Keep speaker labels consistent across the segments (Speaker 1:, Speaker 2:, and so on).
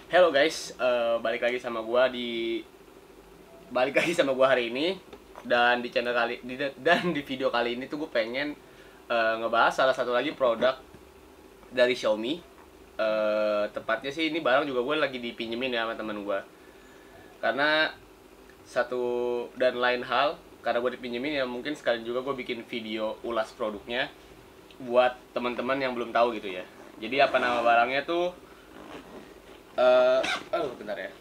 Speaker 1: Hello guys, balik lagi sama gua hari ini. Dan di channel dan di video kali ini tuh gue pengen ngebahas salah satu lagi produk dari Xiaomi. Tepatnya sih ini barang juga gue lagi dipinjemin ya sama temen gue. Karena satu dan lain hal, karena gue dipinjemin ya mungkin sekali juga gue bikin video ulas produknya buat teman-teman yang belum tahu gitu ya. Jadi apa nama barangnya tuh? Bentar ya.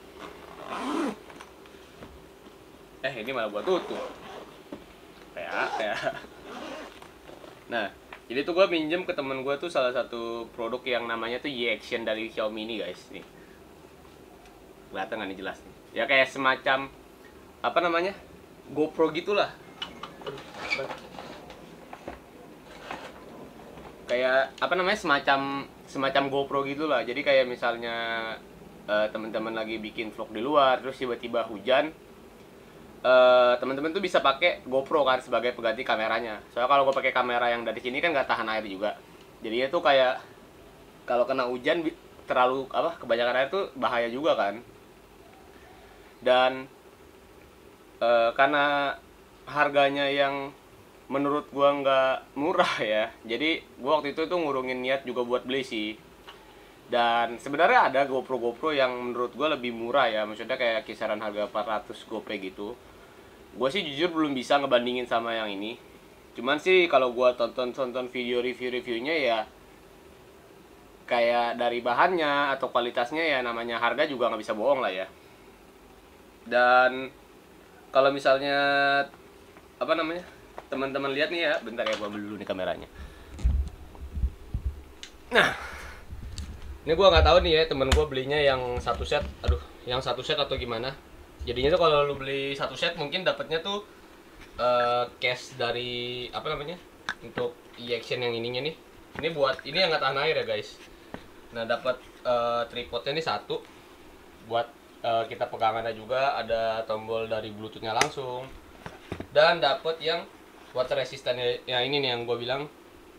Speaker 1: Ini malah buat tutup. Kayak. Nah, jadi tuh gue minjem ke temen gue tuh salah satu produk yang namanya tuh Y-Action dari Xiaomi ini guys. Nih, kelihatan nggak nih jelas nih? Ya kayak semacam apa namanya? GoPro gitulah. Kayak apa namanya? Semacam GoPro gitulah. Jadi kayak misalnya teman-teman lagi bikin vlog di luar, terus tiba-tiba hujan, teman-teman tuh bisa pakai GoPro kan sebagai pengganti kameranya. Soalnya kalau gue pakai kamera yang dari sini kan nggak tahan air juga. Jadinya tuh kayak kalau kena hujan terlalu kebanyakan air tuh bahaya juga kan. Dan karena harganya yang menurut gua nggak murah ya, jadi gua waktu itu tuh ngurungin niat juga buat beli sih. Dan sebenarnya ada GoPro yang menurut gue lebih murah ya, maksudnya kayak kisaran harga 400 gopay gitu. Gue sih jujur belum bisa ngebandingin sama yang ini. Cuman sih kalau gue tonton video reviewnya ya, kayak dari bahannya atau kualitasnya ya namanya harga juga nggak bisa bohong lah ya. Dan kalau misalnya apa namanya teman-teman lihat nih ya, bentar ya gue ambil dulu nih kameranya. Nah, ini gue nggak tahu nih ya, temen gue belinya yang satu set, yang satu set atau gimana. Jadinya tuh kalau lu beli satu set mungkin dapatnya tuh case dari apa namanya untuk E-Action yang ininya nih. Ini buat ini yang nggak tahan air ya guys. Nah dapat tripodnya nih satu buat kita pegangannya juga, ada tombol dari Bluetoothnya langsung, dan dapat yang water resistant ya. Ini nih yang gue bilang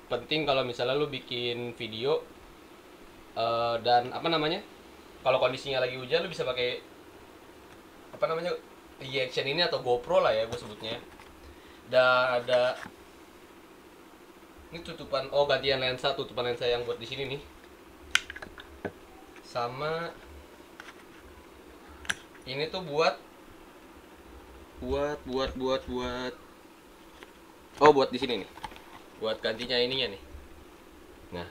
Speaker 1: penting kalau misalnya lu bikin video. Dan apa namanya, kalau kondisinya lagi hujan lu bisa pakai apa namanya E-Action ini atau GoPro lah ya gue sebutnya. Dan ada ini tutupan, gantian lensa, tutupan lensa yang buat di sini nih, sama ini tuh buat buat di sini nih, buat gantinya ininya nih. Nah,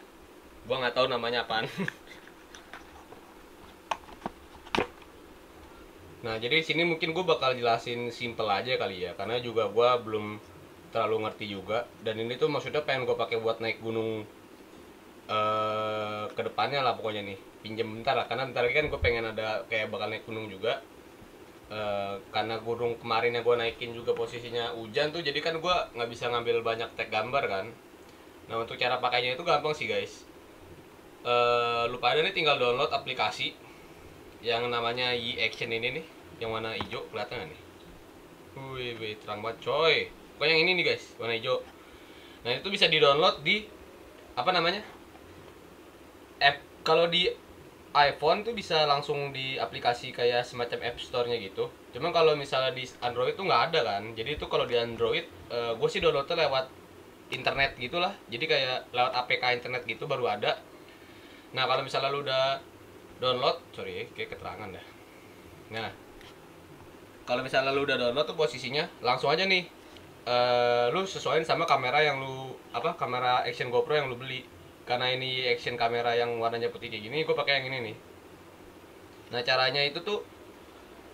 Speaker 1: gua nggak tahu namanya apaan. Nah, jadi sini mungkin gue bakal jelasin simple aja kali ya, karena juga gue belum terlalu ngerti juga. Dan ini tuh maksudnya pengen gue pakai buat naik gunung ke depannya lah pokoknya nih. Pinjem bentar lah, karena bentar lagi kan gue pengen ada kayak bakal naik gunung juga. Karena gunung kemarin yang gue naikin juga posisinya hujan tuh, jadi kan gue nggak bisa ngambil banyak tag gambar kan. Nah, untuk cara pakainya itu gampang sih guys. Lu pada nih tinggal download aplikasi yang namanya Y-Action ini nih, yang warna hijau, kelihatan nggak nih? Wih, terang banget coy. Pokoknya yang ini nih guys, warna hijau. Nah itu bisa di download di apa namanya app. Kalau di iPhone tuh bisa langsung di aplikasi kayak semacam App Store-nya gitu. Cuma kalau misalnya di Android tuh nggak ada kan. Jadi itu kalau di Android, gue sih downloadnya lewat internet gitulah. Jadi kayak lewat APK internet gitu baru ada. Nah kalau misalnya lu udah download, kayak keterangan dah. Nah, kalau misalnya lu udah download tuh posisinya langsung aja nih, lu sesuaiin sama kamera yang kamera action GoPro yang lu beli. Karena ini action kamera yang warnanya putih kayak gini, gue pakai yang ini nih. Nah caranya itu tuh,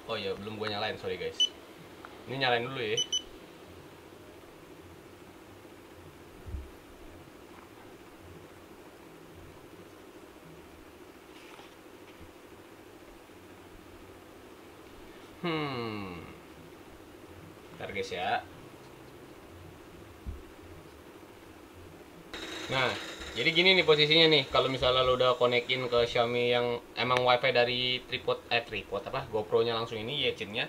Speaker 1: oh ya belum gue nyalain, sorry guys. Ini nyalain dulu ya. Ntar guys ya. Nah, jadi gini nih posisinya nih. Kalau misalnya lo udah konekin ke Xiaomi yang emang wifi dari tripod GoPro-nya langsung ini Y-Action-nya.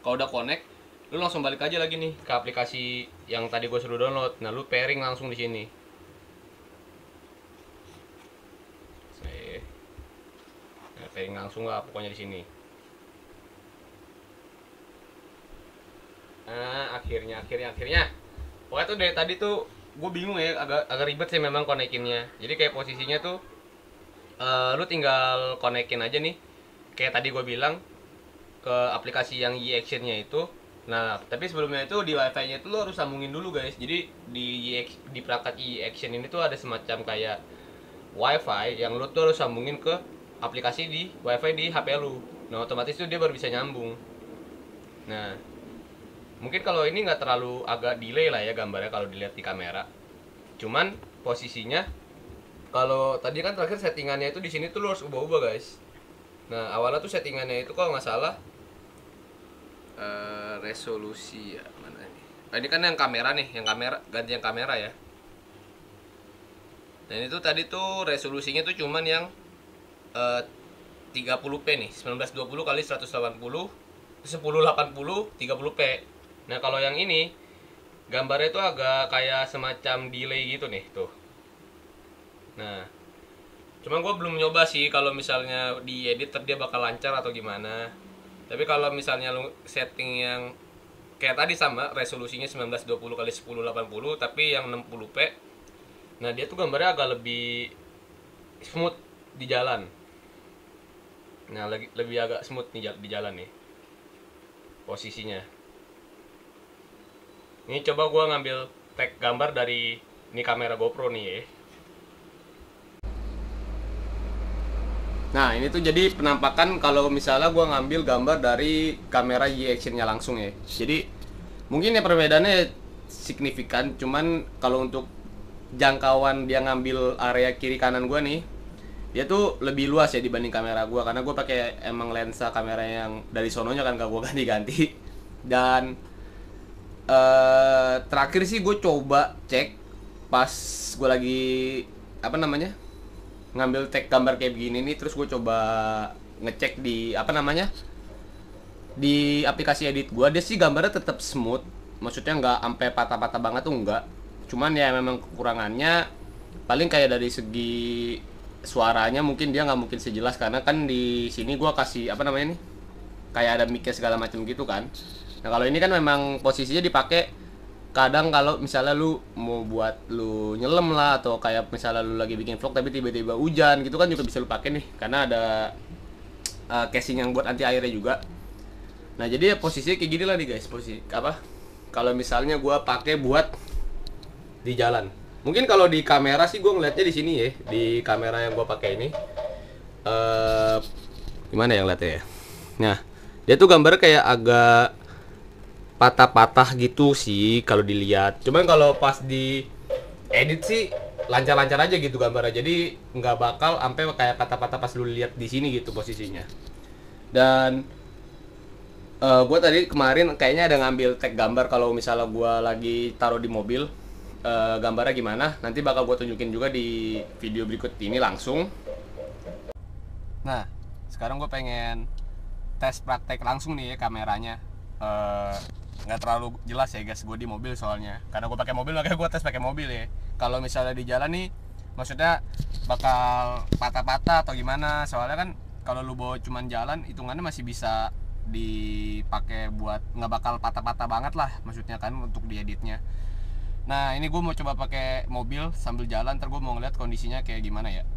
Speaker 1: Kalau udah connect, lu langsung balik aja lagi nih ke aplikasi yang tadi gue suruh download. Nah, lu pairing langsung di sini. pairing langsung lah pokoknya di sini. Nah, akhirnya pokoknya tuh dari tadi tuh gue bingung ya, agak ribet sih memang konekinnya. Jadi kayak posisinya tuh lu tinggal konekin aja nih kayak tadi gue bilang ke aplikasi yang e-actionnya itu. Nah tapi sebelumnya itu di wifi nya itu lu harus sambungin dulu guys. Jadi di perangkat e-action ini tuh ada semacam kayak wifi yang lu tuh harus sambungin ke aplikasi di wifi di HP lu. Nah otomatis tuh dia baru bisa nyambung. Nah mungkin kalau ini nggak terlalu agak delay lah ya gambarnya kalau dilihat di kamera. Cuman posisinya kalau tadi kan terakhir settingannya itu di sini tuh lo harus ubah-ubah guys. Nah awalnya tuh settingannya itu kalau nggak salah resolusi ya mana nih? Ini kan yang kamera nih, yang kamera ganti yang kamera ya. Dan itu tadi tuh resolusinya tuh cuman yang 30p nih, 1920 kali 180 1080 30p. Nah kalau yang ini gambarnya itu agak kayak semacam delay gitu nih tuh. Nah cuman gue belum nyoba sih kalau misalnya di edit dia bakal lancar atau gimana. Tapi kalau misalnya lu setting yang kayak tadi sama resolusinya 1920 kali 1080 tapi yang 60p. Nah dia tuh gambarnya agak lebih smooth di jalan. Nah lebih agak smooth nih di jalan nih posisinya. Ini coba gue ngambil tag gambar dari ini kamera GoPro nih ya. Nah ini tuh jadi penampakan kalau misalnya gue ngambil gambar dari kamera e-actionnya langsung ya. Jadi mungkin ya perbedaannya signifikan. Cuman kalau untuk jangkauan dia ngambil area kiri kanan gue nih, dia tuh lebih luas ya dibanding kamera gue. Karena gue pakai emang lensa kamera yang dari sononya kan gak gue ganti-ganti. Dan terakhir sih gue coba cek pas gue lagi apa namanya ngambil tag gambar kayak begini nih, terus gue coba ngecek di apa namanya di aplikasi edit gue, dia sih gambarnya tetap smooth, maksudnya nggak sampai patah-patah banget tuh enggak. Cuman ya memang kekurangannya paling kayak dari segi suaranya mungkin dia nggak mungkin sejelas karena kan di sini gue kasih apa namanya nih kayak ada mic segala macam gitu kan. Nah kalau ini kan memang posisinya dipakai kadang kalau misalnya lu mau buat lu nyelam lah atau kayak misalnya lu lagi bikin vlog tapi tiba-tiba hujan gitu kan juga bisa lu pakai nih karena ada casing yang buat anti airnya juga. Nah jadi ya posisinya kayak gini lah nih guys, posisi apa kalau misalnya gua pakai buat di jalan. Mungkin kalau di kamera sih gua ngeliatnya di sini ya, di kamera yang gua pakai ini gimana yang ngeliatnya ya. Nah dia tuh gambar kayak agak patah-patah gitu sih kalau dilihat. Cuman kalau pas di edit sih lancar-lancar aja gitu gambarnya. Jadi nggak bakal sampai kayak patah-patah pas lu lihat di sini gitu posisinya. Dan gue tadi kemarin kayaknya ada ngambil tag gambar kalau misalnya gue lagi taruh di mobil gambarnya gimana. Nanti bakal gue tunjukin juga di video berikut ini langsung. Nah sekarang gue pengen tes praktek langsung nih ya kameranya. Nggak terlalu jelas ya guys, gue di mobil soalnya karena gue pakai mobil makanya gue tes pakai mobil ya. Kalau misalnya di jalan nih maksudnya bakal patah-patah atau gimana, soalnya kan kalau lu bawa cuman jalan hitungannya masih bisa dipakai buat nggak bakal patah-patah banget lah maksudnya kan untuk dieditnya. Nah ini gue mau coba pakai mobil sambil jalan, ntar gue mau ngeliat kondisinya kayak gimana ya.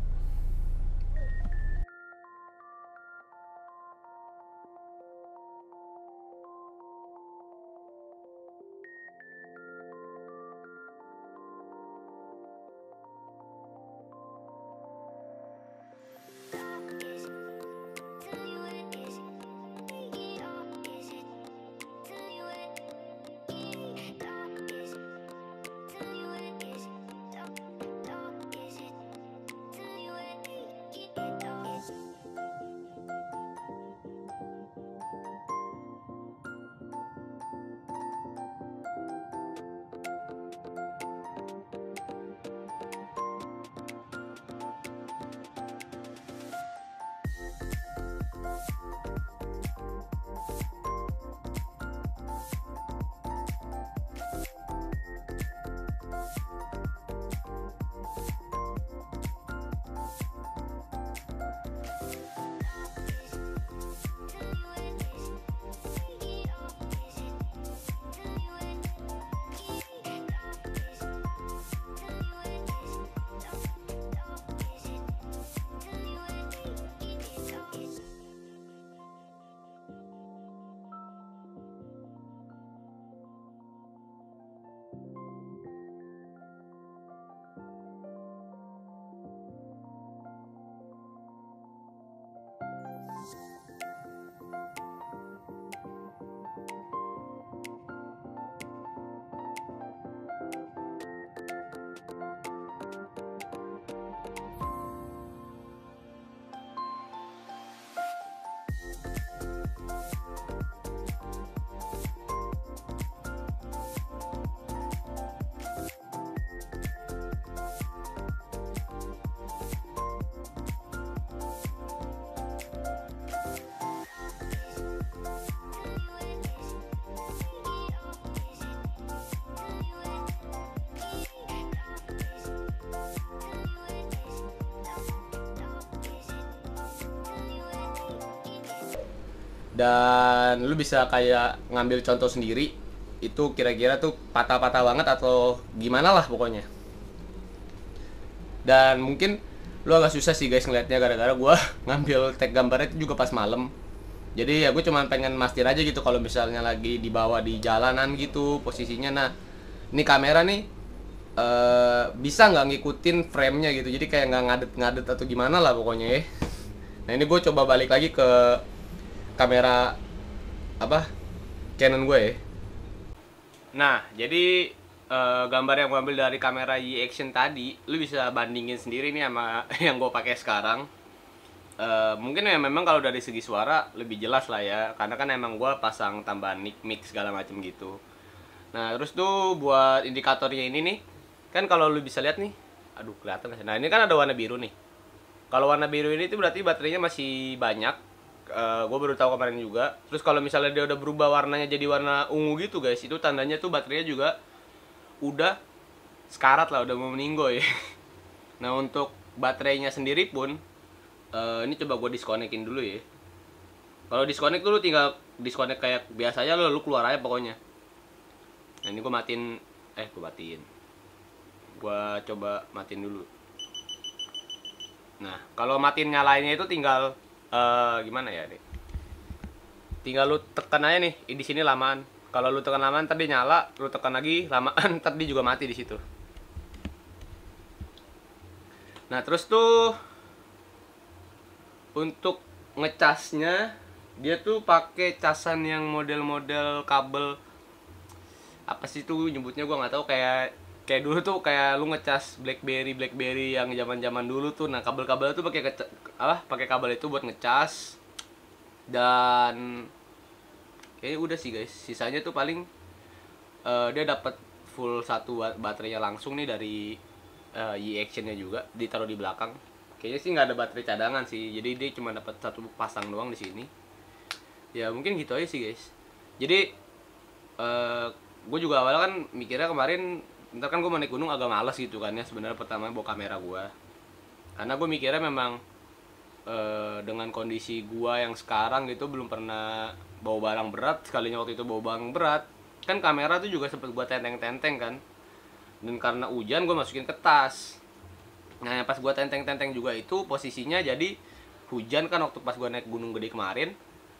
Speaker 1: Dan lu bisa kayak ngambil contoh sendiri itu kira-kira tuh patah-patah banget atau gimana lah pokoknya. Dan mungkin lu agak susah sih guys ngeliatnya gara-gara gue ngambil tag gambarnya itu juga pas malam. Jadi ya gue cuma pengen mastiin aja gitu kalau misalnya lagi dibawa di jalanan gitu posisinya. Nah ini kamera nih bisa nggak ngikutin frame-nya gitu, jadi kayak nggak ngadet-ngadet atau gimana lah pokoknya ya. Nah ini gue coba balik lagi ke kamera apa Canon gue ya. Nah jadi gambar yang gue ambil dari kamera Y-Action tadi lu bisa bandingin sendiri nih sama yang gue pakai sekarang. Mungkin ya memang kalau dari segi suara lebih jelas lah ya, karena kan emang gue pasang tambahan mic segala macem gitu. Nah terus tuh buat indikatornya ini nih, kan kalau lu bisa lihat nih, aduh kelihatan. Nah ini kan ada warna biru nih. Kalau warna biru ini tuh berarti baterainya masih banyak. Gue baru tahu kemarin juga. Terus kalau misalnya dia udah berubah warnanya jadi warna ungu gitu guys, itu tandanya tuh baterainya juga udah sekarat lah, udah mau meninggoy. Nah untuk baterainya sendiri pun ini coba gue disconnectin dulu ya. Kalau disconnect tuh lu tinggal disconnect kayak biasanya, lu keluar aja pokoknya. Nah ini gue matiin, gue coba matiin dulu. Nah kalau matiin nyalainnya itu tinggal gimana ya nih? Tinggal lu tekan aja nih di sini lamaan. Kalau lu tekan lamaan tadi nyala, lu tekan lagi lamaan tadi juga mati di situ. Nah terus tuh untuk ngecasnya dia tuh pakai casan yang model-model kabel apa sih tuh nyebutnya, gua nggak tahu, kayak dulu tuh kayak lu ngecas BlackBerry yang zaman-zaman dulu tuh. Nah kabel-kabel tuh pakai kabel itu buat ngecas. Dan kayaknya udah sih guys, sisanya tuh paling dia dapat full satu baterainya langsung nih dari Y-Action-nya juga, ditaruh di belakang. Kayaknya sih nggak ada baterai cadangan sih, jadi dia cuma dapat satu pasang doang di sini. Ya mungkin gitu aja sih guys. Jadi gue juga awalnya kan mikirnya kemarin, ntar kan gue mau naik gunung agak malas gitu kan ya sebenarnya pertama bawa kamera gue, karena gue mikirnya memang dengan kondisi gue yang sekarang gitu belum pernah bawa barang berat. Sekalinya waktu itu bawa barang berat kan, kamera tuh juga sempet gue tenteng-tenteng kan, dan karena hujan gue masukin ke tas. Nah pas gue tenteng-tenteng juga itu posisinya jadi hujan kan waktu pas gue naik gunung gede kemarin.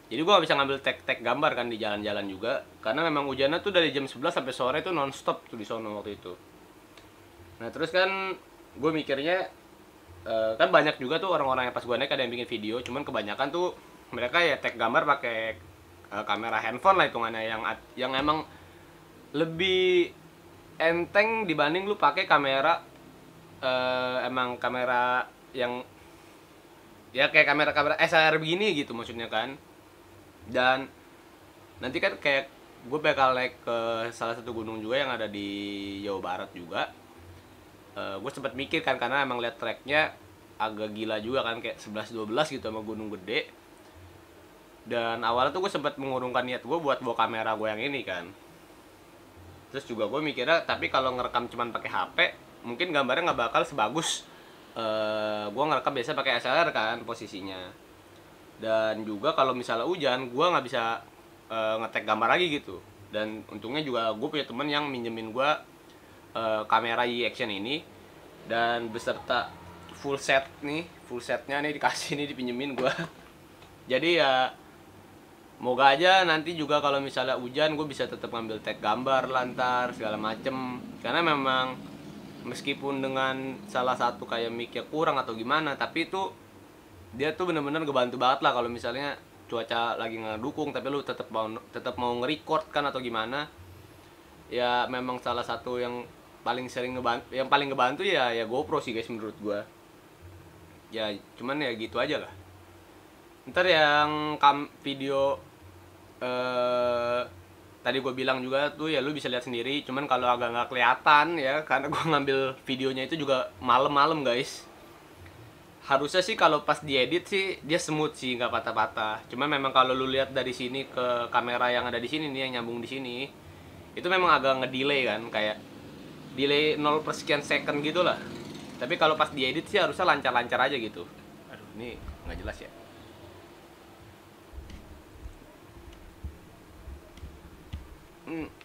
Speaker 1: Jadi gue gak bisa ngambil tag gambar kan di jalan-jalan juga, karena memang hujannya tuh dari jam 11 sampai sore tuh nonstop tuh di sono waktu itu. Nah terus kan gue mikirnya kan banyak juga tuh orang-orang yang pas gue naik ada yang bikin video, cuman kebanyakan tuh mereka ya tag gambar pakai kamera handphone lah hitungannya, yang emang lebih enteng dibanding lu pakai kamera emang kamera yang ya kayak kamera SLR begini gitu maksudnya kan. Dan nanti kan kayak gue bakal naik ke salah satu gunung juga yang ada di Jawa Barat juga. Gue sempat mikir kan, karena emang lihat tracknya agak gila juga kan, kayak 11-12 gitu sama gunung gede. Dan awalnya tuh gue sempat mengurungkan niat gue buat bawa kamera gue yang ini kan. Terus juga gue mikirnya, tapi kalau ngerekam cuman pakai HP mungkin gambarnya nggak bakal sebagus gue ngerekam biasa pakai SLR kan posisinya. Dan juga kalau misalnya hujan gue nggak bisa ngetek gambar lagi gitu. Dan untungnya juga gue punya temen yang minjemin gue kamera Y-Action ini, dan beserta full setnya nih dikasih nih, dipinjemin gue. Jadi ya moga aja nanti juga kalau misalnya hujan gue bisa tetap ngambil tag gambar lantar segala macem. Karena memang meskipun dengan salah satu kayak mic-nya kurang atau gimana, tapi itu dia tuh bener-bener ngebantu banget lah kalau misalnya cuaca lagi ngedukung tapi lu tetap mau nge-record kan atau gimana. Ya memang salah satu yang paling ngebantu ya GoPro sih guys menurut gua. Ya cuman ya gitu aja lah. Ntar yang video tadi gue bilang juga tuh ya lu bisa lihat sendiri, cuman kalau agak nggak kelihatan ya karena gue ngambil videonya itu juga malam-malam guys. Harusnya sih kalau pas diedit sih dia smooth sih, nggak patah-patah. Cuman memang kalau lu lihat dari sini ke kamera yang ada di sini nih, yang nyambung di sini, itu memang agak ngedelay kan, kayak delay 0 per sekian second gitu lah. Tapi kalau pas diedit sih harusnya lancar-lancar aja gitu. Aduh ini nggak jelas ya.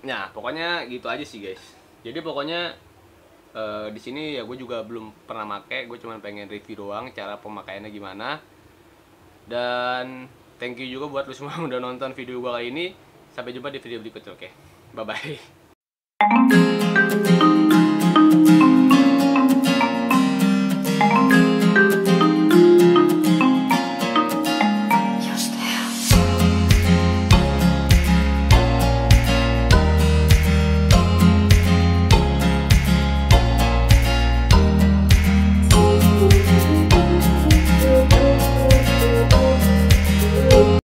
Speaker 1: Nah pokoknya gitu aja sih guys. Jadi pokoknya di sini ya gue juga belum pernah make, gue cuma pengen review doang cara pemakaiannya gimana. Dan thank you juga buat lu semua yang udah nonton video gue kali ini. Sampai jumpa di video berikutnya, oke? Bye bye.